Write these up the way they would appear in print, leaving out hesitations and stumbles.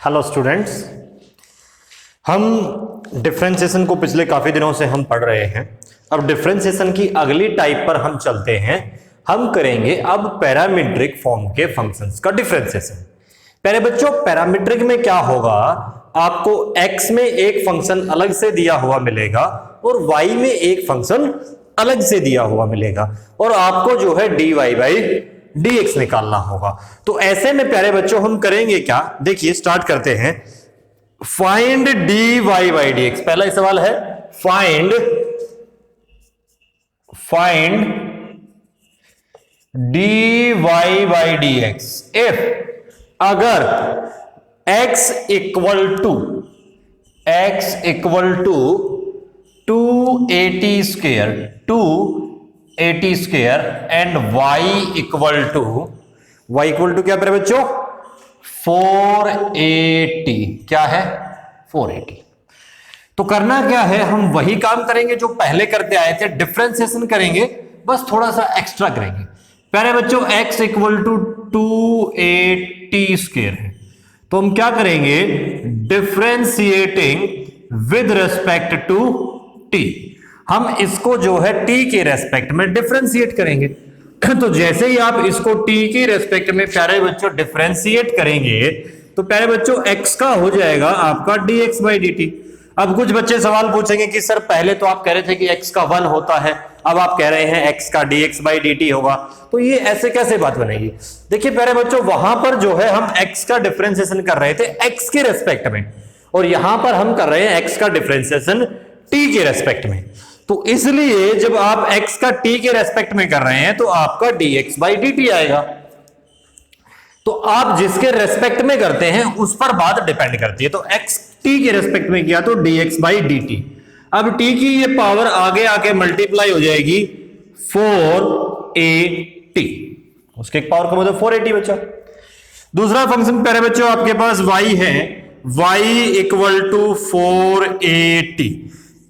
Hello students, हम differentiation को पिछले काफी दिनों से हम पढ़ रहे हैं। अब डिफरेंशिएशन की अगली टाइप पर हम चलते हैं। हम करेंगे अब पैरामीट्रिक फॉर्म के फंक्शंस का डिफरेंशिएशन। पहले बच्चों, पैरामीट्रिक में क्या होगा, आपको x में एक फंक्शन अलग से दिया हुआ मिलेगा और y में एक फंक्शन अलग से दिया हुआ मिलेगा और आपको जो है dy बाई dx निकालना होगा। तो ऐसे में प्यारे बच्चों हम करेंगे क्या, देखिए स्टार्ट करते हैं। फाइंड dy बाई dx, पहला ही सवाल है find dy by dx if अगर x equal to 280 square and y equal to क्या पर बच्चों 480, क्या है 480। तो करना क्या है, हम वही काम करेंगे जो पहले करते आए थे, डिफरेंशिएशन करेंगे, बस थोड़ा सा एक्स्ट्रा करेंगे। पहले बच्चों x इक्वल टू 280 स्क्वायर है, तो हम क्या करेंगे, differentiating with respect to t, हम इसको जो है t के रेस्पेक्ट में डिफरेंशिएट करेंगे। तो जैसे ही आप इसको t के रेस्पेक्ट में प्यारे बच्चों डिफरेंशिएट करेंगे तो प्यारे बच्चों x का हो जाएगा आपका dx बाई dt। अब कुछ बच्चे सवाल पूछेंगे कि सर पहले तो आप कह रहे थे कि x का 1 होता है, अब आप कह रहे हैं x का dx बाई dt होगा, तो ये ऐसे कैसे बात बनेगी। देखिए प्यारे बच्चों, वहां पर जो है हम x का डिफरेंशिएशन कर रहे थे x के रेस्पेक्ट में और यहां पर हम कर रहे हैं x का डिफरेंशिएशन t के रेस्पेक्ट में। तो इसलिए जब आप x का t के रेस्पेक्ट में कर रहे हैं तो आपका dx बाई dt आएगा। तो आप जिसके रेस्पेक्ट में करते हैं उस पर बात डिपेंड करती है। तो x t के रेस्पेक्ट में किया तो dx बाई dt। अब t की ये पावर आगे आके मल्टीप्लाई हो जाएगी 480, उसके एक पावर का मतलब 480 बच्चा। दूसरा फंक्शन प्यारे बच्चों आपके पास y है, y इक्वल टू 480,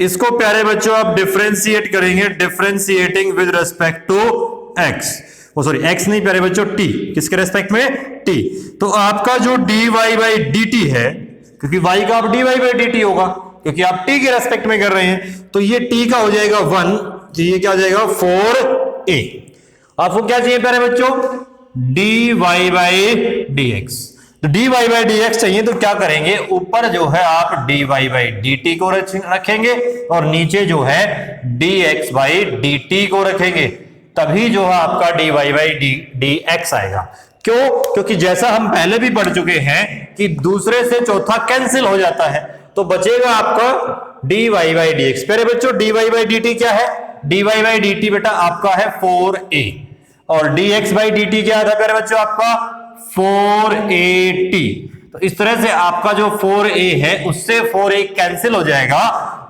इसको प्यारे बच्चों आप डिफरेंशिएट करेंगे, differentiating with respect to x, sorry x नहीं प्यारे बच्चों t, किसके रेस्पेक्ट में t। तो आपका जो dy बाई dt है, क्योंकि y का आप dy बाई dt होगा क्योंकि आप t के रेस्पेक्ट में कर रहे हैं, तो ये t का हो जाएगा 1, तो ये क्या हो जाएगा 4a। आपको क्या चाहिए प्यारे बच्चों, dy बाई dx। तो dy बाई dx चाहिए तो क्या करेंगे, ऊपर जो है आप dy बाई dt को रखेंगे और नीचे जो है dx बाई dt को रखेंगे, तभी जो है आपका dy बाई dx आएगा। क्यों, क्योंकि जैसा हम पहले भी पढ़ चुके हैं कि दूसरे से चौथा कैंसिल हो जाता है, तो बचेगा आपका dy बाई dx। प्यारे बच्चों dy बाई dt क्या है, dy बाई dt बेटा आपका है 4a और dx बाई dt क्या था प्यारे बच्चों आपका 480। तो इस तरह से आपका जो 4a है उससे 4a कैंसिल हो जाएगा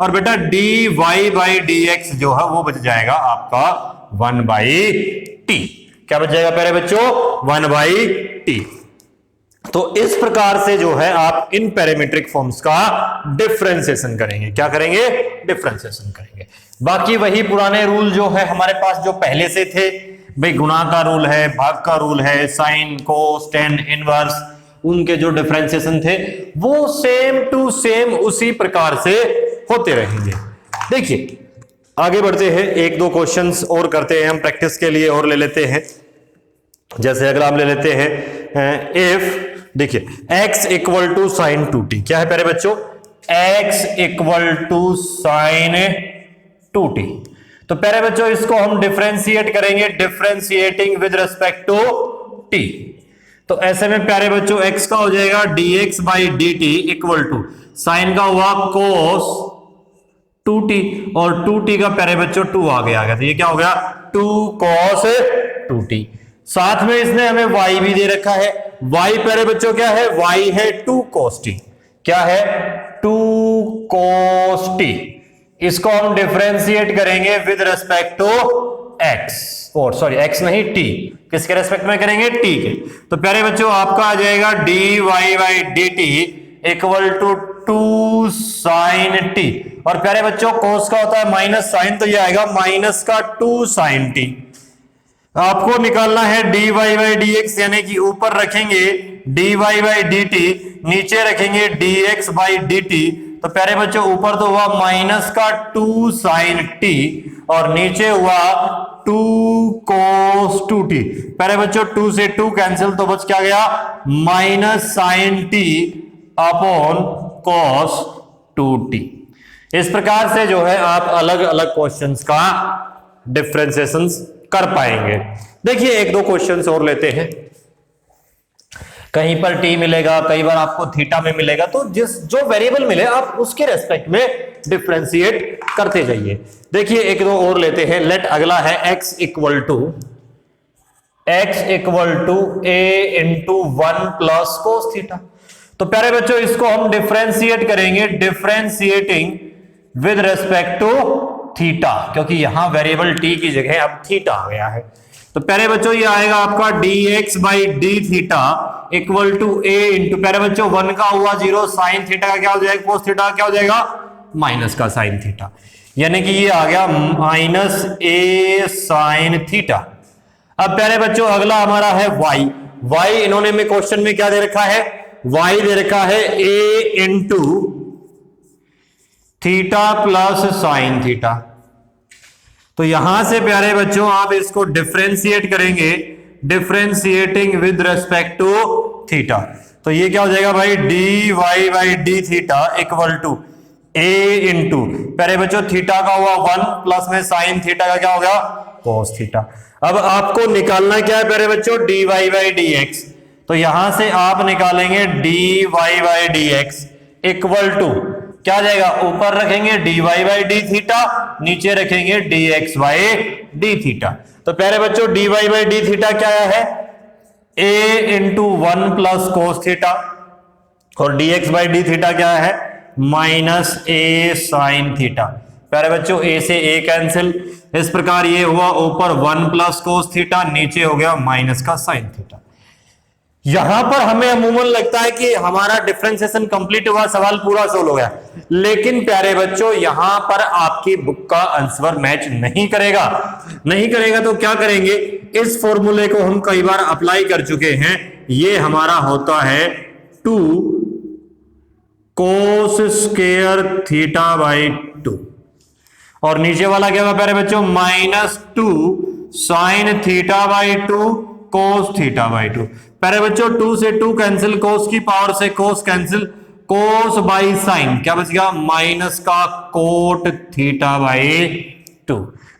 और बेटा dy बाई dx जो है वो बच जाएगा आपका 1 बाई t। क्या बच जाएगा प्यारे बच्चों 1 बाई t। तो इस प्रकार से जो है आप इन पैरामीट्रिक फॉर्म्स का डिफरेंशिएशन करेंगे। क्या करेंगे, डिफरेंशिएशन करेंगे। बाकी वही पुराने रूल जो है हमारे पास जो पहले से थे, भाई गुणा का रूल है, भाग का रूल है, साइन कोस टेन इनवर्स, उनके जो डिफरेंशिएशन थे वो सेम टू सेम उसी प्रकार से होते रहेंगे। देखिए आगे बढ़ते हैं, एक दो क्वेश्चंस और करते हैं हम प्रैक्टिस के लिए और ले लेते हैं। जैसे अगर हम ले लेते हैं इफ, देखिए x equal to sign 2t, क्या है प्यारे बच्चों x equal to sign 2t। तो प्यारे बच्चों इसको हम डिफरेंशिएट करेंगे, differentiating with respect to t। तो ऐसे में प्यारे बच्चों x का हो जाएगा dx by dt equal to sine का हुआ cos 2t और 2t का प्यारे बच्चों 2 आ गया, तो ये क्या हो गया 2 cos 2t। साथ में इसने हमें y भी दे रखा है, y प्यारे बच्चों क्या है, y है 2 cos t, क्या है 2 cos t। इसको हम डिफरेंशिएट करेंगे विद रेस्पेक्ट टू x, और सॉरी x नहीं t, किसके रेस्पेक्ट में करेंगे t के। तो प्यारे बच्चों आपका आ जाएगा dy by dt equal to 2 sine t, और प्यारे बच्चों cos का होता है माइनस साइन, तो ये आएगा माइनस का 2 साइन t। आपको निकालना है dy बाई dx, यानी कि ऊपर रखेंगे dy बाई dt, नीचे रखेंगे dx बाई dt, तो प्यारे बच्चों ऊपर तो हुआ माइनस का 2 साइन t और नीचे हुआ 2 cos 2t। प्यारे बच्चों 2 से 2 कैंसिल, तो बच क्या गया minus sine t upon cos 2t। इस प्रकार से जो है आप अलग अलग क्वेश्चंस का डिफरेंशिएशन कर पाएंगे। देखिए एक दो क्वेश्चंस और लेते हैं। कहीं पर t मिलेगा, कई बार आपको थीटा में मिलेगा, तो जो वेरिएबल मिले आप उसके रेस्पेक्ट में डिफरेंशिएट करते जाइए। देखिए एक दो और लेते हैं। लेट अगला है x equal to a into 1 plus cos theta. तो प्यारे बच्चों इसको हम डिफरेंशिएट करेंगे, differentiating with respect to theta, क्योंकि यहां वेरिएबल t की जगह अब थीटा आ गया है। तो प्यारे बच्चों ये आएगा आपका dx by d theta equal to a into, प्यारे बच्चों 1 का हुआ 0, साइन थीटा का क्या हो जाएगा, कोस थीटा का क्या हो जाएगा माइनस का साइन थीटा, यानी कि ये आ गया माइनस a साइन थीटा। अब प्यारे बच्चों अगला हमारा है y इन्होंने में क्वेश्चन में क्या दे रखा है, y दे रखा है a into theta plus sine theta. तो यहां से प्यारे बच्चों आप इसको डिफरेंशिएट करेंगे, differentiating with respect to theta. तो ये क्या हो जाएगा भाई dy by d theta equal to a into, प्यारे बच्चों थीटा का हुआ 1 प्लस में साइन थीटा का क्या हो गया cos थीटा। अब आपको निकालना क्या है प्यारे बच्चों dy बाई dx, तो यहां से आप निकालेंगे dy by dx equal to क्या जाएगा, ऊपर रखेंगे dy बाई डी थीटा, नीचे रखेंगे dx बाई डी थीटा। तो प्यारे बच्चों dy बाई डी थीटा क्या है a into 1 plus cos theta और dx बाई डी थीटा क्या है माइनस a साइन थीटा। प्यारे बच्चों a से a कैंसिल, इस प्रकार ये हुआ ऊपर 1 प्लस कोस थीटा, नीचे हो गया माइनस का साइन थीटा। यहां पर हमें अमूमन लगता है कि हमारा डिफरेंशिएशन कंप्लीट हुआ, सवाल पूरा सोल्व हो गया, लेकिन प्यारे बच्चों यहां पर आपकी बुक का आंसर मैच नहीं करेगा। तो क्या करेंगे, इस फॉर्मूले को हम कई बार अप्लाई कर चुके हैं। ये हमारा होता है 2 कोस स्क्वायर थीटा बाई 2 और नीचे वाला क्या होगा प्यारे बच्चों minus 2 sign theta by 2 cos theta by 2। प्यारे बच्चों 2 से 2 कैंसिल, कोस की पावर से cos cancel, cos by sine क्या बच गया माइनस का कोट थीटा बाई 2।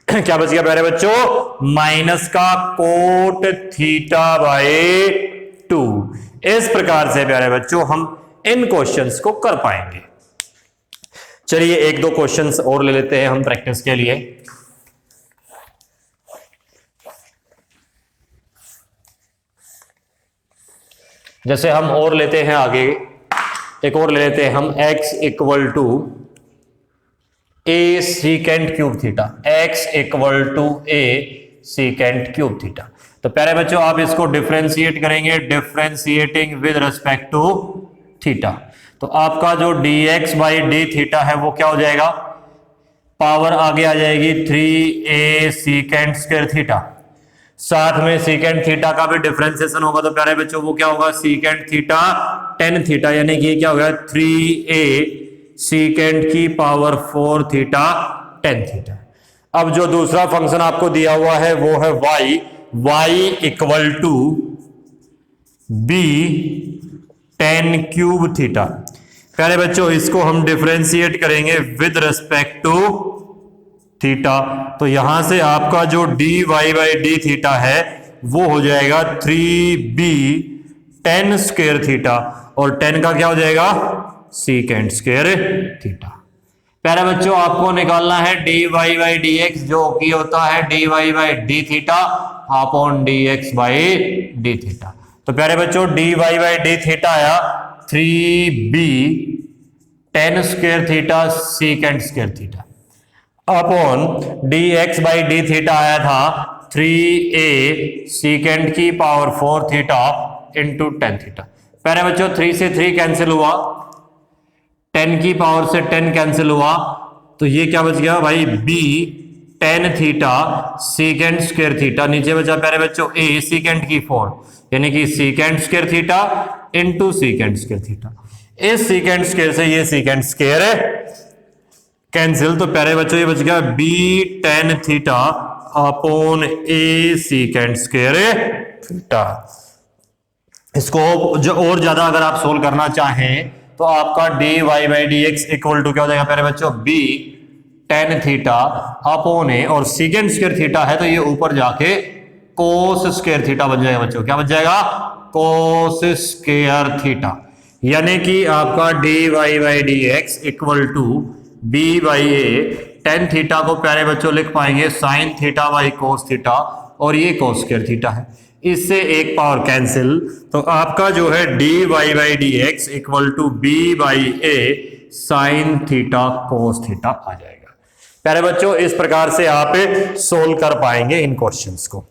क्या बच गया प्यारे बच्चों माइनस का कोट थीटा बाई 2। इस प्रकार से प्यारे बच्चों हम इन क्वेश्चंस को कर पाएंगे। चलिए एक दो क्वेश्चंस और ले लेते हैं हम प्रैक्टिस के लिए। जैसे हम और लेते हैं आगे, एक और ले लेते हैं हम x equal to a secant cube theta, x equal to a secant cube theta. तो प्यारे बच्चों आप इसको डिफरेंशिएट करेंगे, differentiating with respect to theta. तो आपका जो dx बाई डी थीटा है वो क्या हो जाएगा, पावर आगे आ जाएगी 3a सीकेंट स्क्वायर थीटा, साथ में सीकेंट थीटा का भी डिफरेंशिएशन होगा। तो प्यारे बच्चों वो क्या होगा सीकेंट थीटा टेन थीटा, यानी कि क्या होगा 3a सीकेंट की पावर 4 थीटा टेन थीटा। अब जो दूसरा फंक्शन आपको दिया हुआ है वो है y equal to b tan cube theta. प्यारे बच्चों इसको हम डिफरेंशिएट करेंगे विद रिस्पेक्ट टू थीटा। तो यहां से आपका जो dy बाई डी थीटा है वो हो जाएगा 3b टेन स्क्वायर थीटा और 10 का क्या हो जाएगा सीकेंट स्क्वायर थीटा। प्यारे बच्चों आपको निकालना है dy बाई dx जो कि होता है dy by d theta upon dx by d theta. तो प्यारे बच्चों dy बाई डी थीटा आया 3b ten square theta secant square theta upon dx by d theta आया था 3a सीकेंट की power 4 theta into tan theta. प्यारे बच्चों 3 से 3 कैंसिल हुआ, 10 की पावर से 10 कैंसिल हुआ, तो ये क्या बच गया भाई b tan theta secant square theta, नीचे बचा प्यारे बच्चों a सीकेंट की 4 यानी कि secant square theta into secant square theta. इस सीकेंड स्क्वायर से ये सीकेंड स्क्वायर कैंसिल, तो प्यारे बच्चों ये बच गया बी टेन थीटा अपॉन ए सीकेंड स्क्वायर थीटा। इसको जो और ज्यादा अगर आप सोल्व करना चाहें तो आपका d Y by D x equal to क्या हो जाएगा प्यारे बच्चों, b tan theta upon a, और सीकेंड स्क्वायर थीटा है तो ये ऊपर जाके कोस स्क्वायर थीटा बन जाएगा बच्चों। क्या बन जाएगा, कोस स्क्वायर थीटा। यानी कि आपका d Y by D x equal to B by a, tan theta को प्यारे बच्चों लिख पाएंगे sine theta by cos theta, और ये कोस स्क्वायर थीटा है, इससे एक पावर कैंसिल, तो आपका जो है D Y by D x equal to B by A sine theta cos theta आ जाएगा। प्यारे बच्चों इस प्रकार से आप सोल्व कर पाएंगे इन क्वेश्चंस को।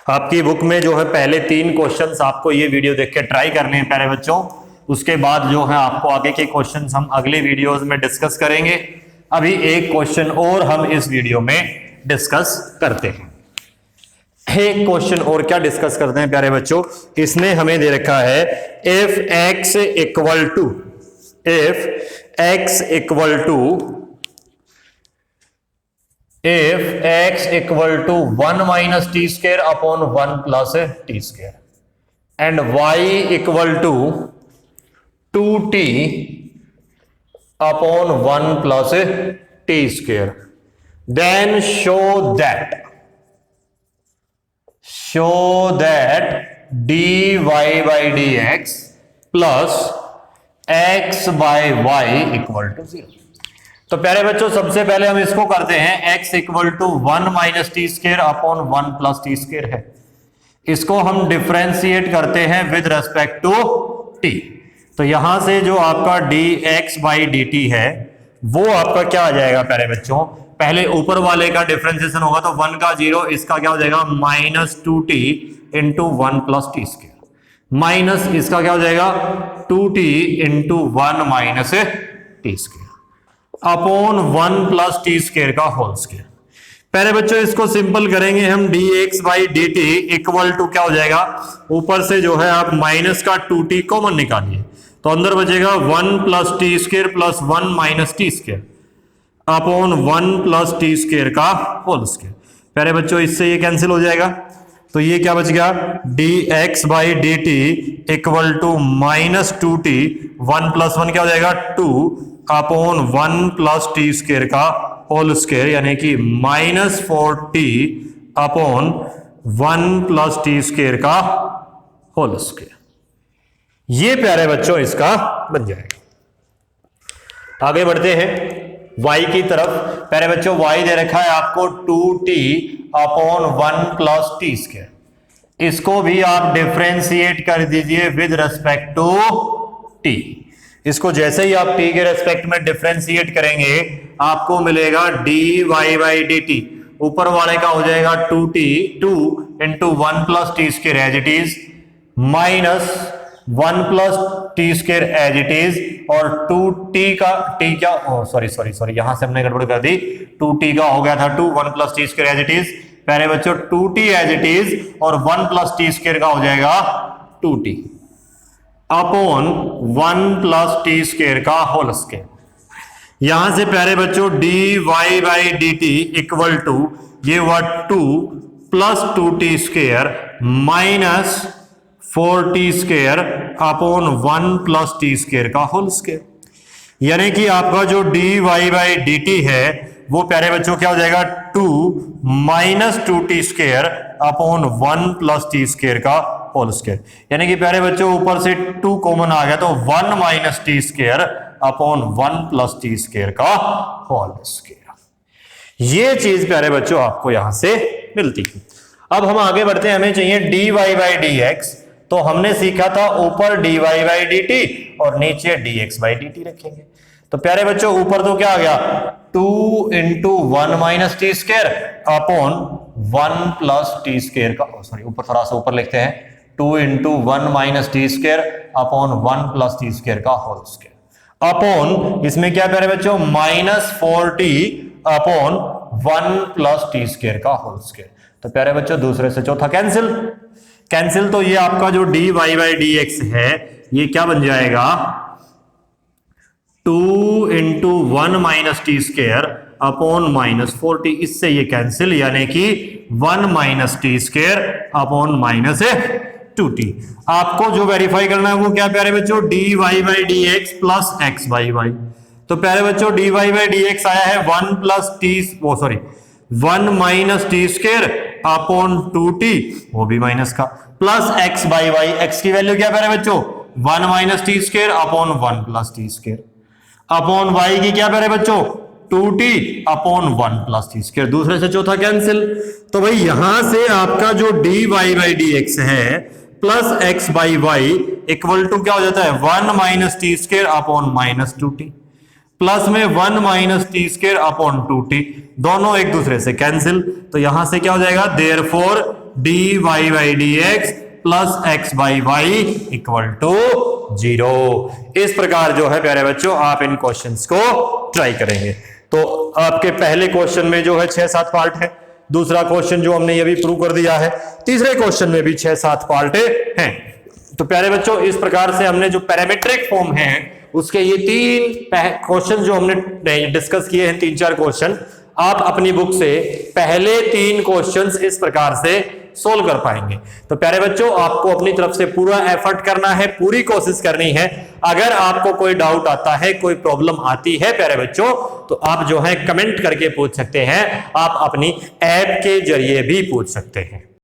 आपकी बुक में जो है पहले 3 क्वेश्चंस आपको ये वीडियो देख के ट्राई करने हैं प्यारे बच्चों, उसके बाद जो है आपको आगे के क्वेश्चंस हम अगले वीडियोस में डिस्कस करेंगे। अभी एक क्वेश्चन और हम इस वीडियो में डिस्कस करते हैं। एक क्वेश्चन और क्या डिस्कस करते हैं प्यारे बच्चों, इसने हमें दे रखा है if x equal to 1 minus t square upon 1 plus t square and y equal to 2t upon 1 plus t square, then show that dy by D x plus x by y equal to 0। तो प्यारे बच्चों सबसे पहले हम इसको करते हैं, x equal to 1 minus t square upon 1 plus t square है, इसको हम डिफरेंशिएट करते हैं विद रेस्पेक्ट टू t। तो यहां से जो आपका dx बाई dt है वो आपका क्या आ जाएगा प्यारे बच्चों, पहले ऊपर वाले का डिफरेंशिएशन होगा तो 1 का 0, इसका क्या हो जाएगा minus 2t into 1 plus t square, minus इसका क्या हो जाएगा 2t into 1 minus t square upon 1 plus t square का होल स्क्वायर। पहले बच्चों इसको सिंपल करेंगे हम, dx by dt equal to क्या हो जाएगा, ऊपर से जो है आप माइनस का 2t कॉमन निकालिए तो अंदर बचेगा 1 plus t square plus 1 minus t square upon 1 plus t square का होल स्क्वायर। पहले बच्चों इससे ये कैंसिल हो जाएगा, तो ये क्या बच गया dx by dt equal to minus 2t, 1 plus 1 क्या हो जाएगा 2 अपॉन 1 प्लस टी स्क्वायर का होल स्क्वायर, यानी कि minus 4t upon 1 plus t square का होल स्क्वायर। ये प्यारे बच्चों इसका बन जाएगा। आगे बढ़ते हैं y की तरफ। प्यारे बच्चों y दे रखा है आपको 2t upon 1 plus t square, इसको भी आप डिफरेंशिएट कर दीजिए विद रेस्पेक्ट टू t। इसको जैसे ही आप t के रेस्पेक्ट में डिफरेंशिएट करेंगे आपको मिलेगा dy बाई dt, ऊपर वाले का हो जाएगा 2t 2 into 1 plus t square as it is minus 1 plus t square as it is, और 2t का t क्या सॉरी यहां से हमने गड़बड़ कर दी, 2t का हो गया था 2 1 plus t square as it is, पहले बच्चों 2t एज इट इज और 1 प्लस टी स्क्वायर का हो जाएगा 2t upon 1 plus t square का होल स्क्वायर। यहां से प्यारे बच्चों dy by dt equal to ये हुआ 2 plus 2t square minus 4t square upon 1 plus t square का होल स्क्वायर, यानी कि आपका जो dy बाई dt है वो प्यारे बच्चों क्या हो जाएगा 2 minus 2t square upon 1 plus t square का होल स्क्वायर, यानी कि प्यारे बच्चों ऊपर से 2 कॉमन आ गया तो 1 minus t square upon 1 plus t square का होल स्क्वायर। ये चीज प्यारे बच्चों आपको यहां से मिलती है। अब हम आगे बढ़ते हैं, हमें चाहिए dy बाई dx, तो हमने सीखा था ऊपर dy बाई dt और नीचे dx बाई dt रखेंगे। तो प्यारे बच्चों ऊपर तो क्या आ गया 2 into 1 minus t square upon 1 plus t square का, सॉरी ऊपर थोड़ा सा ऊपर लिखते हैं, 2 into 1 minus t square upon 1 plus t square का होल स्क्वायर अपॉन इसमें क्या प्यारे बच्चों minus 4t upon 1 plus t square का होल स्क्वायर। तो प्यारे बच्चों दूसरे से चौथा कैंसिल, कैंसिल, तो ये आपका जो dy बाई dx है ये क्या बन जाएगा, 2 into 1 minus t square upon minus 4t, इससे ये कैंसिल, यानी कि 1 minus t square upon minus 2t। आपको जो वेरीफाई करना है वो क्या प्यारे बच्चों, dy by dx plus x by y। तो प्यारे बच्चों dy बाई dx आया है 1 प्लस टी, वो sorry 1 minus t square upon 2t, वो भी माइनस का, plus x by y। x की वैल्यू क्या प्यारे बच्चों, 1 minus t square upon 1 plus T square, upon y की क्या प्यारे बच्चों, 2t upon 1 plus T square, दूसरे से चौथा कैंसिल। तो भाई यहां से आपका जो dy बाई dx है plus x by y equal to क्या हो जाता है, 1 minus t square upon minus 2t, plus में 1 minus t square upon 2t, दोनों एक दूसरे से कैंसिल। तो यहां से क्या हो जाएगा, therefore dy by dx plus x by y equal to 0। इस प्रकार जो है प्यारे बच्चों आप इन क्वेश्चंस को ट्राई करेंगे। तो आपके पहले क्वेश्चन में जो है 6-7 पार्ट है, दूसरा क्वेश्चन जो हमने ये भी प्रूव कर दिया है, तीसरे क्वेश्चन में भी 6-7 पार्ट हैं। तो प्यारे बच्चों इस प्रकार से हमने जो पैरामीट्रिक फॉर्म है उसके ये 3 क्वेश्चन जो हमने डिस्कस किए हैं, 3-4 क्वेश्चन, आप अपनी बुक से पहले 3 क्वेश्चंस इस प्रकार से सोल्व कर पाएंगे। तो प्यारे बच्चों आपको अपनी तरफ से पूरा एफर्ट करना है, पूरी कोशिश करनी है। अगर आपको कोई डाउट आता है, कोई प्रॉब्लम आती है प्यारे बच्चों, तो आप जो है कमेंट करके पूछ सकते हैं, आप अपनी ऐप के जरिए भी पूछ सकते हैं।